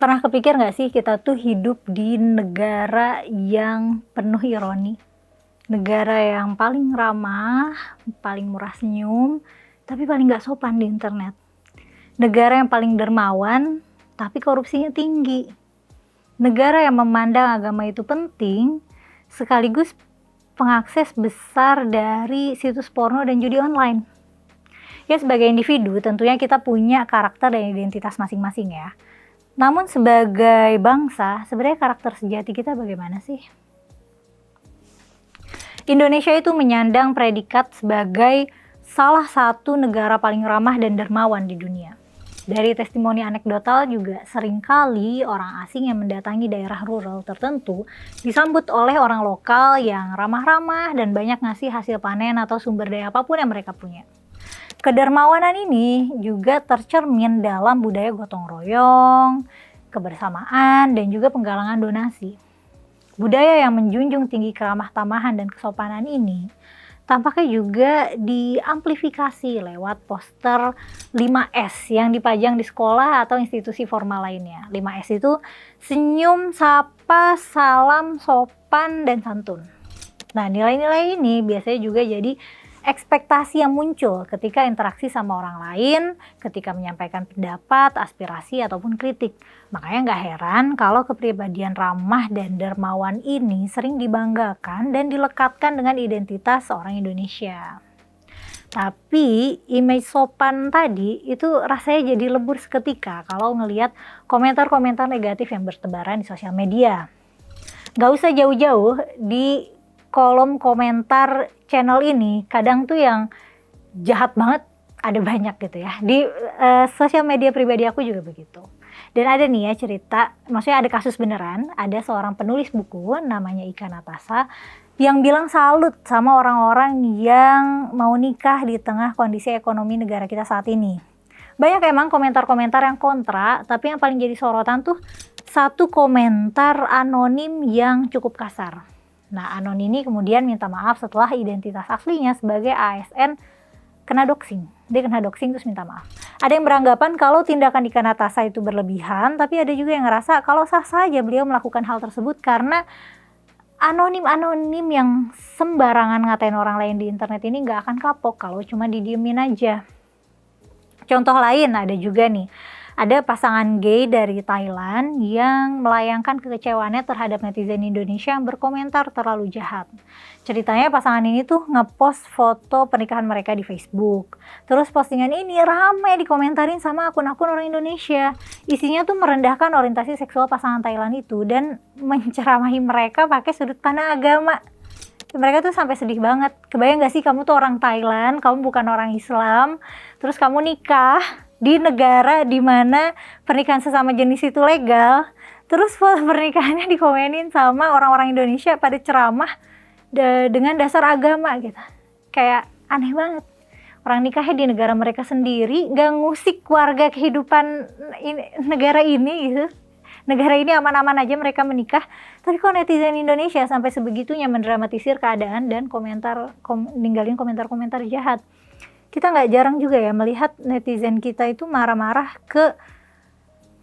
Pernah kepikir nggak sih kita tuh hidup di negara yang penuh ironi? Negara yang paling ramah, paling murah senyum, tapi paling nggak sopan di internet. Negara yang paling dermawan, tapi korupsinya tinggi. Negara yang memandang agama itu penting, sekaligus pengakses besar dari situs porno dan judi online. Ya, sebagai individu tentunya kita punya karakter dan identitas masing-masing ya. Namun sebagai bangsa, sebenarnya karakter sejati kita bagaimana sih? Indonesia itu menyandang predikat sebagai salah satu negara paling ramah dan dermawan di dunia. Dari testimoni anekdotal juga seringkali orang asing yang mendatangi daerah rural tertentu disambut oleh orang lokal yang ramah-ramah dan banyak ngasih hasil panen atau sumber daya apapun yang mereka punya. Kedermawanan ini juga tercermin dalam budaya gotong royong, kebersamaan, dan juga penggalangan donasi. Budaya yang menjunjung tinggi keramah tamahan dan kesopanan ini tampaknya juga diamplifikasi lewat poster 5S yang dipajang di sekolah atau institusi formal lainnya. 5S itu senyum, sapa, salam, sopan, dan santun. Nah, nilai-nilai ini biasanya juga jadi ekspektasi yang muncul ketika interaksi sama orang lain, ketika menyampaikan pendapat, aspirasi, ataupun kritik. Makanya nggak heran kalau kepribadian ramah dan dermawan ini sering dibanggakan dan dilekatkan dengan identitas orang Indonesia. Tapi image sopan tadi itu rasanya jadi lebur seketika kalau ngelihat komentar-komentar negatif yang bertebaran di sosial media. Nggak usah jauh-jauh, di kolom komentar channel ini kadang tuh yang jahat banget ada banyak gitu ya. Di sosial media pribadi aku juga begitu. Dan ada nih ya cerita, maksudnya ada kasus beneran, ada seorang penulis buku namanya Ika Natasha yang bilang salut sama orang-orang yang mau nikah di tengah kondisi ekonomi negara kita saat ini. Banyak emang komentar-komentar yang kontra, tapi yang paling jadi sorotan tuh satu komentar anonim yang cukup kasar. Nah, Anon ini kemudian minta maaf setelah identitas aslinya sebagai ASN kena doxing. Dia kena doxing terus minta maaf. Ada yang beranggapan kalau tindakan Ika Natasha itu berlebihan, tapi ada juga yang ngerasa kalau sah saja beliau melakukan hal tersebut karena anonim-anonim yang sembarangan ngatain orang lain di internet ini nggak akan kapok kalau cuma didiemin aja. Contoh lain ada juga nih. Ada pasangan gay dari Thailand yang melayangkan kekecewaannya terhadap netizen Indonesia yang berkomentar terlalu jahat. Ceritanya pasangan ini tuh ngepost foto pernikahan mereka di Facebook. Terus postingan ini ramai dikomentarin sama akun-akun orang Indonesia. Isinya tuh merendahkan orientasi seksual pasangan Thailand itu dan menceramahi mereka pakai sudut pandang agama. Mereka tuh sampai sedih banget. Kebayang gak sih kamu tuh orang Thailand, kamu bukan orang Islam, terus kamu nikah di negara di mana pernikahan sesama jenis itu legal, terus foto pernikahannya dikomenin sama orang-orang Indonesia pada ceramah dengan dasar agama gitu. Kayak aneh banget. Orang nikahnya di negara mereka sendiri, gak ngusik warga kehidupan negara ini gitu. Negara ini aman-aman aja mereka menikah, tapi kok netizen Indonesia sampai sebegitunya mendramatisir keadaan dan ninggalin komentar-komentar jahat. Kita nggak jarang juga ya melihat netizen kita itu marah-marah ke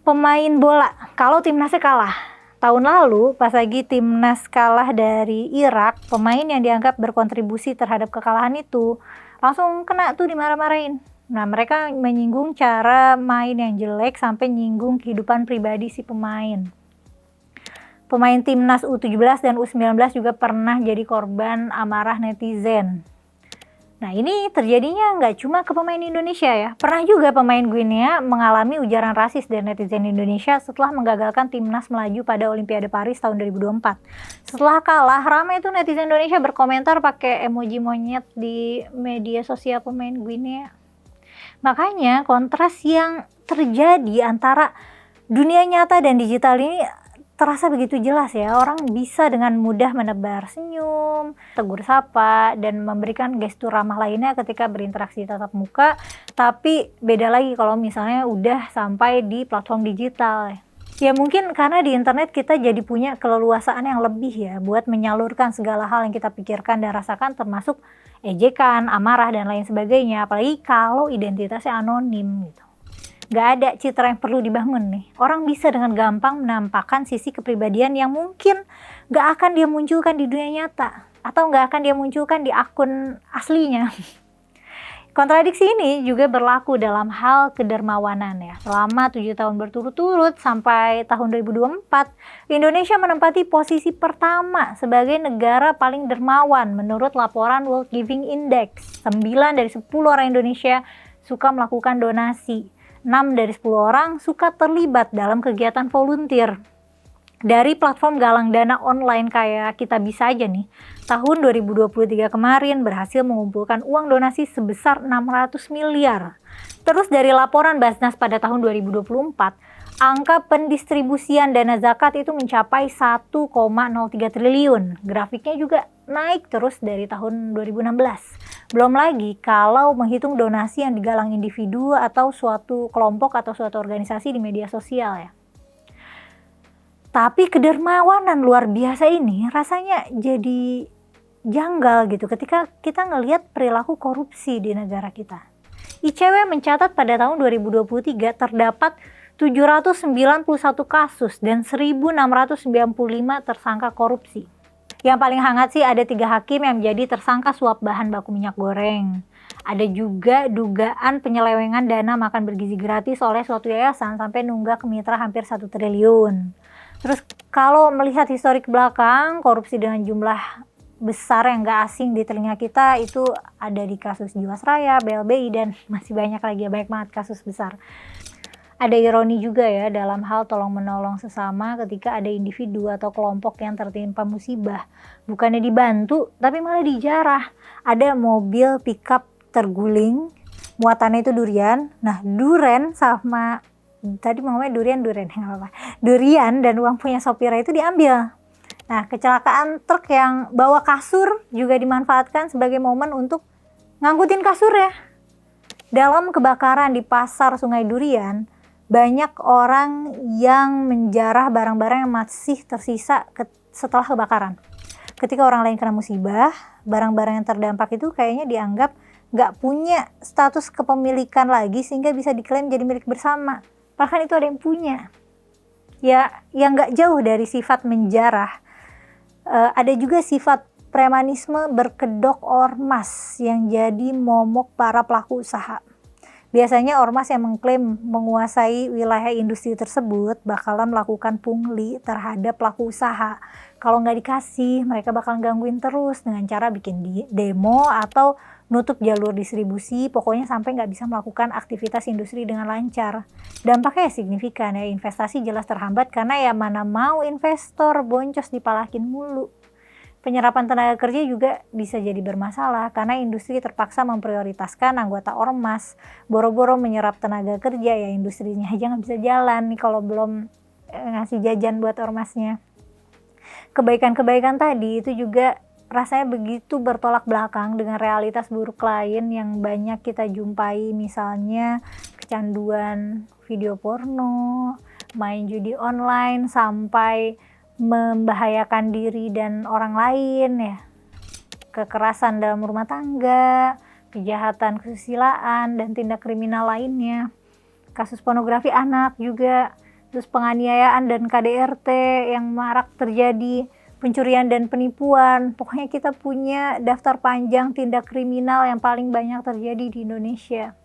pemain bola kalau timnasnya kalah. Tahun lalu pas lagi timnas kalah dari Irak, pemain yang dianggap berkontribusi terhadap kekalahan itu langsung kena tuh dimarah-marahin. Nah, mereka menyinggung cara main yang jelek sampai nyinggung kehidupan pribadi si pemain. Pemain timnas U17 dan U19 juga pernah jadi korban amarah netizen. Nah, ini terjadinya nggak cuma ke pemain Indonesia ya. Pernah juga pemain Guinea mengalami ujaran rasis dari netizen Indonesia setelah menggagalkan timnas melaju pada Olimpiade Paris tahun 2024. Setelah kalah, ramai itu netizen Indonesia berkomentar pakai emoji monyet di media sosial pemain Guinea. Makanya kontras yang terjadi antara dunia nyata dan digital ini terasa begitu jelas ya. Orang bisa dengan mudah menebar senyum, tegur sapa, dan memberikan gestur ramah lainnya ketika berinteraksi tatap muka. Tapi beda lagi kalau misalnya udah sampai di platform digital. Ya mungkin karena di internet kita jadi punya keleluasaan yang lebih ya buat menyalurkan segala hal yang kita pikirkan dan rasakan, termasuk ejekan, amarah, dan lain sebagainya. Apalagi kalau identitasnya anonim gitu. Nggak ada citra yang perlu dibangun nih. Orang bisa dengan gampang menampakkan sisi kepribadian yang mungkin nggak akan dia munculkan di dunia nyata. Atau nggak akan dia munculkan di akun aslinya. Kontradiksi ini juga berlaku dalam hal kedermawanan ya. Selama 7 tahun berturut-turut sampai tahun 2024, Indonesia menempati posisi pertama sebagai negara paling dermawan menurut laporan World Giving Index. 9 dari 10 orang Indonesia suka melakukan donasi. 6 dari 10 orang suka terlibat dalam kegiatan volunteer. Dari platform galang dana online kayak Kita Bisa aja nih, tahun 2023 kemarin berhasil mengumpulkan uang donasi sebesar 600 miliar. Terus dari laporan Basnas pada tahun 2024, angka pendistribusian dana zakat itu mencapai 1,03 triliun. Grafiknya juga naik terus dari tahun 2016. Belum lagi kalau menghitung donasi yang digalang individu atau suatu kelompok atau suatu organisasi di media sosial ya. Tapi kedermawanan luar biasa ini rasanya jadi janggal gitu ketika kita ngelihat perilaku korupsi di negara kita. ICW mencatat pada tahun 2023 terdapat 791 kasus dan 1.695 tersangka korupsi. Yang paling hangat sih ada 3 hakim yang menjadi tersangka suap bahan baku minyak goreng. Ada juga dugaan penyelewengan dana makan bergizi gratis oleh suatu yayasan sampai nunggak ke mitra hampir 1 triliun. Terus kalau melihat historik belakang, korupsi dengan jumlah besar yang gak asing di telinga kita itu ada di kasus Jiwasraya, BLBI, dan masih banyak lagi, banyak banget kasus besar. Ada ironi juga ya dalam hal tolong-menolong sesama ketika ada individu atau kelompok yang tertimpa musibah. Bukannya dibantu, tapi malah dijarah. Ada mobil pickup terguling, muatannya itu durian. Nah, duren sama tadi mau ngomongnya durian dan uang punya sopirnya itu diambil. Nah, kecelakaan truk yang bawa kasur juga dimanfaatkan sebagai momen untuk ngangkutin kasurnya. Dalam kebakaran di pasar Sungai Durian, banyak orang yang menjarah barang-barang yang masih tersisa setelah kebakaran. Ketika orang lain kena musibah, barang-barang yang terdampak itu kayaknya dianggap nggak punya status kepemilikan lagi sehingga bisa diklaim jadi milik bersama. Bahkan itu ada yang punya. Ya, yang nggak jauh dari sifat menjarah. Ada juga sifat premanisme berkedok ormas yang jadi momok para pelaku usaha. Biasanya ormas yang mengklaim menguasai wilayah industri tersebut bakalan melakukan pungli terhadap pelaku usaha. Kalau nggak dikasih, mereka bakal gangguin terus dengan cara bikin demo atau nutup jalur distribusi, pokoknya sampai nggak bisa melakukan aktivitas industri dengan lancar. Dampaknya signifikan ya, investasi jelas terhambat karena ya mana mau investor boncos dipalakin mulu. Penyerapan tenaga kerja juga bisa jadi bermasalah karena industri terpaksa memprioritaskan anggota ormas. Boro-boro menyerap tenaga kerja ya industrinya aja nggak bisa jalan nih kalau belum ngasih jajan buat ormasnya. Kebaikan-kebaikan tadi itu juga rasanya begitu bertolak belakang dengan realitas buruk lain yang banyak kita jumpai, misalnya kecanduan video porno, main judi online, sampai membahayakan diri dan orang lain ya, kekerasan dalam rumah tangga, kejahatan kesusilaan, dan tindak kriminal lainnya, kasus pornografi anak juga, terus penganiayaan dan KDRT yang marak terjadi, pencurian dan penipuan. Pokoknya kita punya daftar panjang tindak kriminal yang paling banyak terjadi di Indonesia.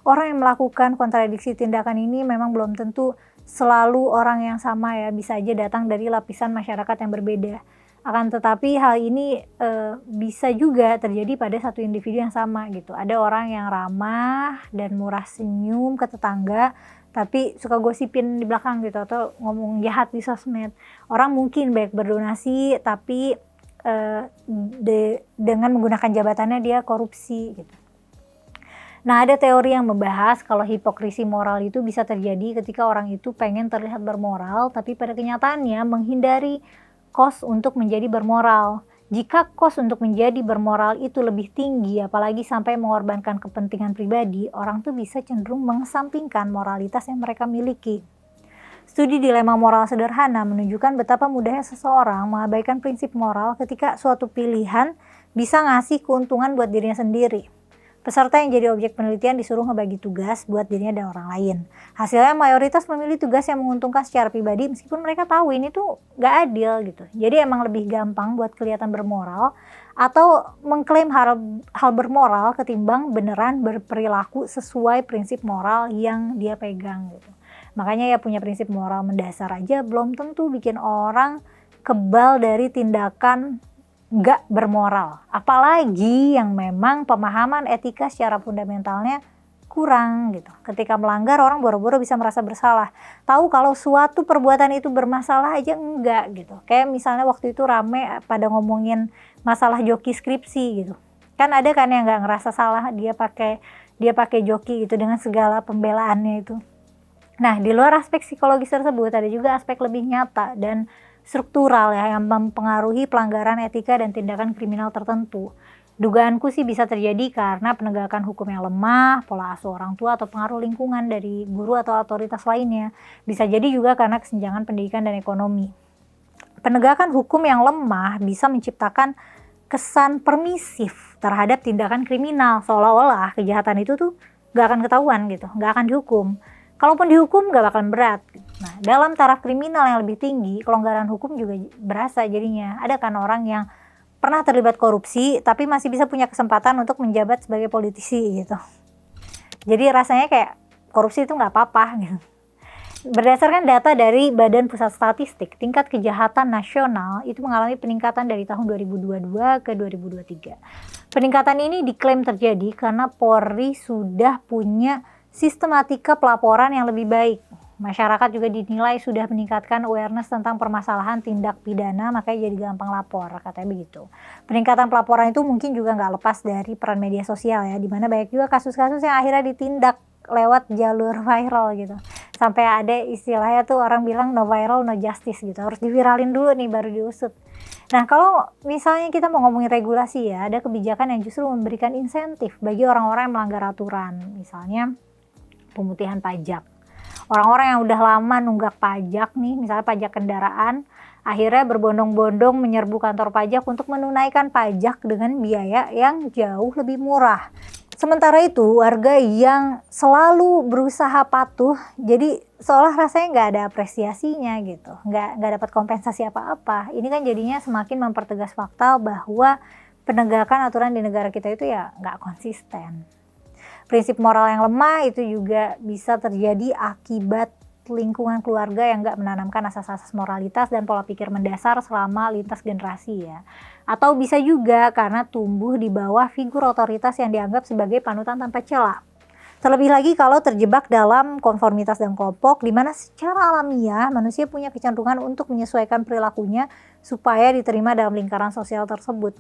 Orang yang melakukan kontradiksi tindakan ini memang belum tentu selalu orang yang sama ya, bisa aja datang dari lapisan masyarakat yang berbeda. Akan tetapi hal ini bisa juga terjadi pada satu individu yang sama gitu. Ada orang yang ramah dan murah senyum ke tetangga, tapi suka gosipin di belakang gitu atau ngomong jahat di sosmed. Orang mungkin baik berdonasi tapi dengan menggunakan jabatannya dia korupsi gitu. Nah, ada teori yang membahas kalau hipokrisi moral itu bisa terjadi ketika orang itu pengen terlihat bermoral tapi pada kenyataannya menghindari kos untuk menjadi bermoral. Jika kos untuk menjadi bermoral itu lebih tinggi, apalagi sampai mengorbankan kepentingan pribadi, orang tuh bisa cenderung mengesampingkan moralitas yang mereka miliki. Studi dilema moral sederhana menunjukkan betapa mudahnya seseorang mengabaikan prinsip moral ketika suatu pilihan bisa ngasih keuntungan buat dirinya sendiri. Peserta yang jadi objek penelitian disuruh ngebagi tugas buat dirinya dan orang lain. Hasilnya mayoritas memilih tugas yang menguntungkan secara pribadi meskipun mereka tahu ini tuh gak adil gitu. Jadi emang lebih gampang buat kelihatan bermoral atau mengklaim hal bermoral ketimbang beneran berperilaku sesuai prinsip moral yang dia pegang gitu. Makanya ya punya prinsip moral mendasar aja belum tentu bikin orang kebal dari tindakan nggak bermoral, apalagi yang memang pemahaman etika secara fundamentalnya kurang gitu. Ketika melanggar orang boro-boro bisa merasa bersalah, tahu kalau suatu perbuatan itu bermasalah aja enggak gitu. Kayak misalnya waktu itu rame pada ngomongin masalah joki skripsi gitu, kan ada kan yang nggak ngerasa salah dia pakai joki gitu dengan segala pembelaannya itu. Nah, di luar aspek psikologis tersebut ada juga aspek lebih nyata dan struktural ya yang mempengaruhi pelanggaran etika dan tindakan kriminal tertentu. Dugaanku sih bisa terjadi karena penegakan hukum yang lemah, pola asuh orang tua atau pengaruh lingkungan dari guru atau otoritas lainnya. Bisa jadi juga karena kesenjangan pendidikan dan ekonomi. Penegakan hukum yang lemah bisa menciptakan kesan permisif terhadap tindakan kriminal, seolah-olah kejahatan itu tuh gak akan ketahuan gitu, gak akan dihukum. Kalaupun dihukum gak bakalan berat. Nah, dalam taraf kriminal yang lebih tinggi, kelonggaran hukum juga berasa jadinya. Ada kan orang yang pernah terlibat korupsi, tapi masih bisa punya kesempatan untuk menjabat sebagai politisi gitu. Jadi rasanya kayak korupsi itu gak apa-apa gitu. Berdasarkan data dari Badan Pusat Statistik, tingkat kejahatan nasional itu mengalami peningkatan dari tahun 2022 ke 2023. Peningkatan ini diklaim terjadi karena Polri sudah punya sistematika pelaporan yang lebih baik. Masyarakat juga dinilai sudah meningkatkan awareness tentang permasalahan tindak pidana, makanya jadi gampang lapor, katanya begitu. Peningkatan pelaporan itu mungkin juga nggak lepas dari peran media sosial ya, dimana banyak juga kasus-kasus yang akhirnya ditindak lewat jalur viral gitu. Sampai ada istilahnya tuh orang bilang no viral no justice gitu, harus diviralin dulu nih baru diusut. Nah, kalau misalnya kita mau ngomongin regulasi ya, ada kebijakan yang justru memberikan insentif bagi orang-orang yang melanggar aturan. Misalnya pemutihan pajak. Orang-orang yang udah lama nunggak pajak nih, misalnya pajak kendaraan, akhirnya berbondong-bondong menyerbu kantor pajak untuk menunaikan pajak dengan biaya yang jauh lebih murah. Sementara itu, warga yang selalu berusaha patuh, jadi seolah rasanya nggak ada apresiasinya gitu, nggak dapat kompensasi apa-apa. Ini kan jadinya semakin mempertegas fakta bahwa penegakan aturan di negara kita itu ya nggak konsisten. Prinsip moral yang lemah itu juga bisa terjadi akibat lingkungan keluarga yang nggak menanamkan asas-asas moralitas dan pola pikir mendasar selama lintas generasi ya. Atau bisa juga karena tumbuh di bawah figur otoritas yang dianggap sebagai panutan tanpa celah. Terlebih lagi kalau terjebak dalam konformitas dan kelompok, di mana secara alamiah manusia punya kecenderungan untuk menyesuaikan perilakunya supaya diterima dalam lingkaran sosial tersebut.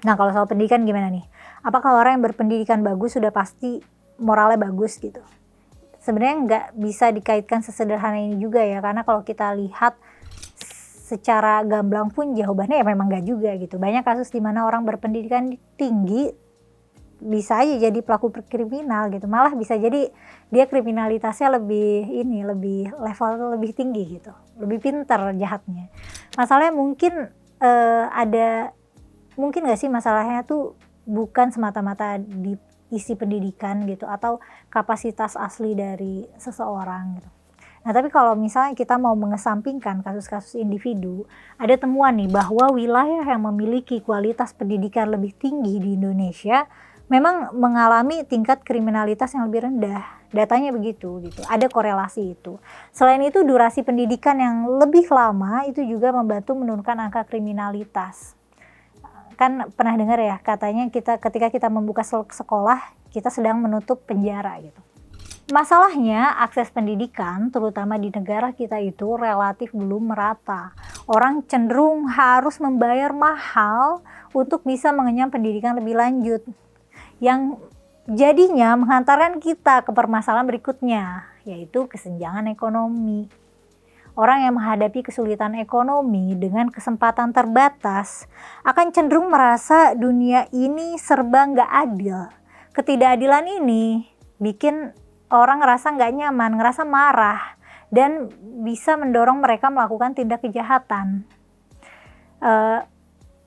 Nah, kalau soal pendidikan gimana nih? Apakah orang yang berpendidikan bagus sudah pasti moralnya bagus gitu? Sebenarnya nggak bisa dikaitkan sesederhana ini juga ya, karena kalau kita lihat secara gamblang pun jawabannya ya memang nggak juga gitu. Banyak kasus di mana orang berpendidikan tinggi bisa aja jadi pelaku kriminal gitu, malah bisa jadi dia kriminalitasnya lebih level lebih tinggi gitu, lebih pintar jahatnya. Masalahnya mungkin mungkin nggak sih masalahnya tuh bukan semata-mata di isi pendidikan gitu atau kapasitas asli dari seseorang gitu. Nah, tapi kalau misalnya kita mau mengesampingkan kasus-kasus individu, ada temuan nih bahwa wilayah yang memiliki kualitas pendidikan lebih tinggi di Indonesia memang mengalami tingkat kriminalitas yang lebih rendah. Datanya begitu gitu. Ada korelasi itu. Selain itu, durasi pendidikan yang lebih lama itu juga membantu menurunkan angka kriminalitas. Kan pernah dengar ya katanya ketika kita membuka sekolah, kita sedang menutup penjara gitu. Masalahnya akses pendidikan terutama di negara kita itu relatif belum merata. Orang cenderung harus membayar mahal untuk bisa mengenyam pendidikan lebih lanjut, yang jadinya menghantarkan kita ke permasalahan berikutnya, yaitu kesenjangan ekonomi. Orang yang menghadapi kesulitan ekonomi dengan kesempatan terbatas akan cenderung merasa dunia ini serba nggak adil. Ketidakadilan ini bikin orang ngerasa nggak nyaman, ngerasa marah, dan bisa mendorong mereka melakukan tindak kejahatan.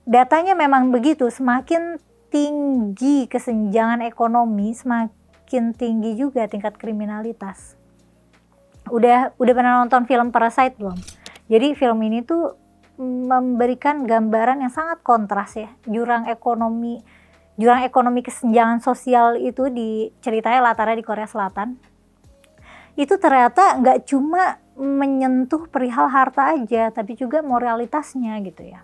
Datanya memang begitu, semakin tinggi kesenjangan ekonomi, semakin tinggi juga tingkat kriminalitas. Udah pernah nonton film Parasite belum? Jadi film ini tuh memberikan gambaran yang sangat kontras ya. Jurang ekonomi kesenjangan sosial itu ceritanya latarnya di Korea Selatan. Itu ternyata nggak cuma menyentuh perihal harta aja, tapi juga moralitasnya gitu ya.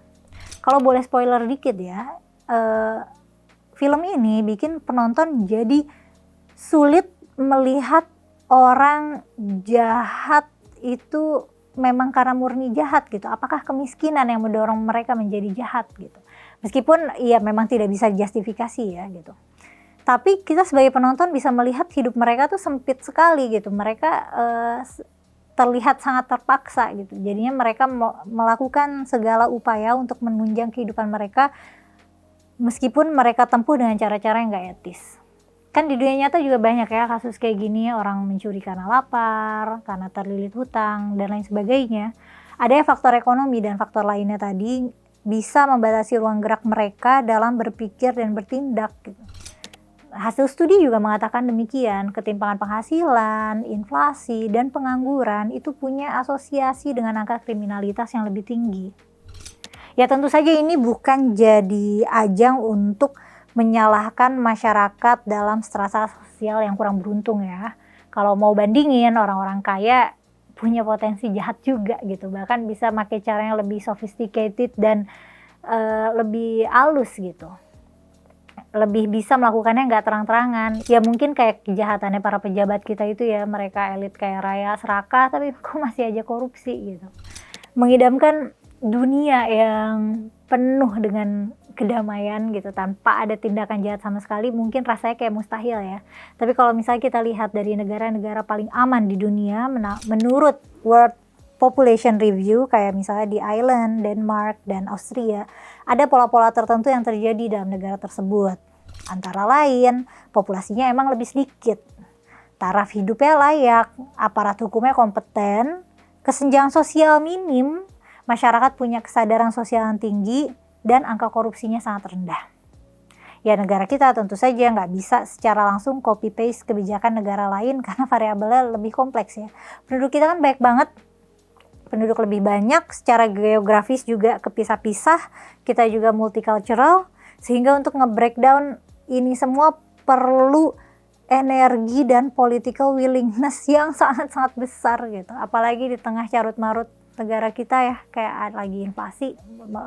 Kalau boleh spoiler dikit ya, film ini bikin penonton jadi sulit melihat orang jahat itu memang karena murni jahat gitu. Apakah kemiskinan yang mendorong mereka menjadi jahat gitu. Meskipun ya memang tidak bisa justifikasi ya gitu. Tapi kita sebagai penonton bisa melihat hidup mereka tuh sempit sekali gitu. Mereka terlihat sangat terpaksa gitu. Jadinya mereka melakukan segala upaya untuk menunjang kehidupan mereka meskipun mereka tempuh dengan cara-cara yang gak etis. Kan di dunia nyata juga banyak ya kasus kayak gini, orang mencuri karena lapar, karena terlilit hutang, dan lain sebagainya. Ada faktor ekonomi dan faktor lainnya tadi bisa membatasi ruang gerak mereka dalam berpikir dan bertindak gitu. Hasil studi juga mengatakan demikian, ketimpangan penghasilan, inflasi, dan pengangguran itu punya asosiasi dengan angka kriminalitas yang lebih tinggi. Ya tentu saja ini bukan jadi ajang untuk menyalahkan masyarakat dalam strata sosial yang kurang beruntung ya. Kalau mau bandingin, orang-orang kaya punya potensi jahat juga gitu, bahkan bisa pakai cara yang lebih sophisticated dan lebih halus gitu. Lebih bisa melakukannya nggak terang-terangan. Ya mungkin kayak kejahatannya para pejabat kita itu ya, mereka elit kaya raya serakah tapi kok masih aja korupsi gitu. Mengidamkan dunia yang penuh dengan kedamaian gitu tanpa ada tindakan jahat sama sekali mungkin rasanya kayak mustahil ya. Tapi kalau misalnya kita lihat dari negara-negara paling aman di dunia menurut World Population Review kayak misalnya di Ireland, Denmark, dan Austria, ada pola-pola tertentu yang terjadi dalam negara tersebut. Antara lain, populasinya emang lebih sedikit, taraf hidupnya layak, aparat hukumnya kompeten, kesenjangan sosial minim, masyarakat punya kesadaran sosial yang tinggi, dan angka korupsinya sangat rendah. Ya negara kita tentu saja nggak bisa secara langsung copy-paste kebijakan negara lain karena variabelnya lebih kompleks ya. Penduduk kita kan banyak banget, penduduk lebih banyak, secara geografis juga kepisah-pisah, kita juga multicultural, sehingga untuk nge-breakdown ini semua perlu energi dan political willingness yang sangat-sangat besar gitu. Apalagi di tengah carut-marut negara kita ya, kayak lagi inflasi,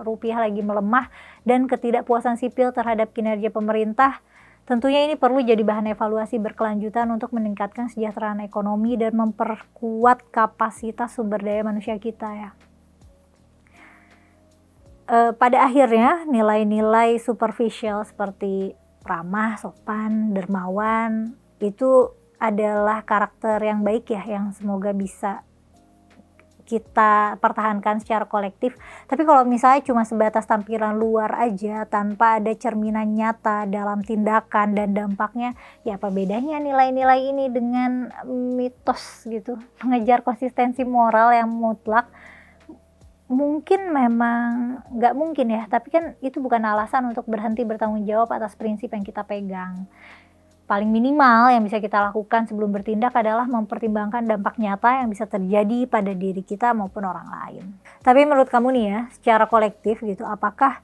rupiah lagi melemah, dan ketidakpuasan sipil terhadap kinerja pemerintah. Tentunya ini perlu jadi bahan evaluasi berkelanjutan untuk meningkatkan kesejahteraan ekonomi dan memperkuat kapasitas sumber daya manusia kita ya. Pada akhirnya nilai-nilai superficial seperti ramah, sopan, dermawan itu adalah karakter yang baik ya, yang semoga bisa kita pertahankan secara kolektif. Tapi kalau misalnya cuma sebatas tampilan luar aja tanpa ada cerminan nyata dalam tindakan dan dampaknya, ya apa bedanya nilai-nilai ini dengan mitos gitu, mengejar konsistensi moral yang mutlak. Mungkin memang nggak mungkin ya, tapi kan itu bukan alasan untuk berhenti bertanggung jawab atas prinsip yang kita pegang. Paling minimal yang bisa kita lakukan sebelum bertindak adalah mempertimbangkan dampak nyata yang bisa terjadi pada diri kita maupun orang lain. Tapi menurut kamu nih ya, secara kolektif gitu, apakah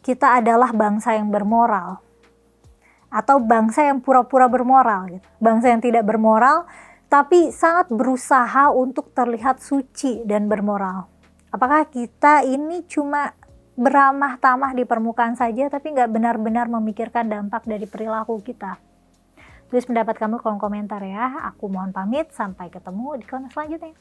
kita adalah bangsa yang bermoral? Atau bangsa yang pura-pura bermoral gitu? Bangsa yang tidak bermoral tapi sangat berusaha untuk terlihat suci dan bermoral. Apakah kita ini cuma beramah tamah di permukaan saja tapi nggak benar-benar memikirkan dampak dari perilaku kita? Tulis pendapat kamu kolom komentar ya. Aku mohon pamit, sampai ketemu di konten selanjutnya.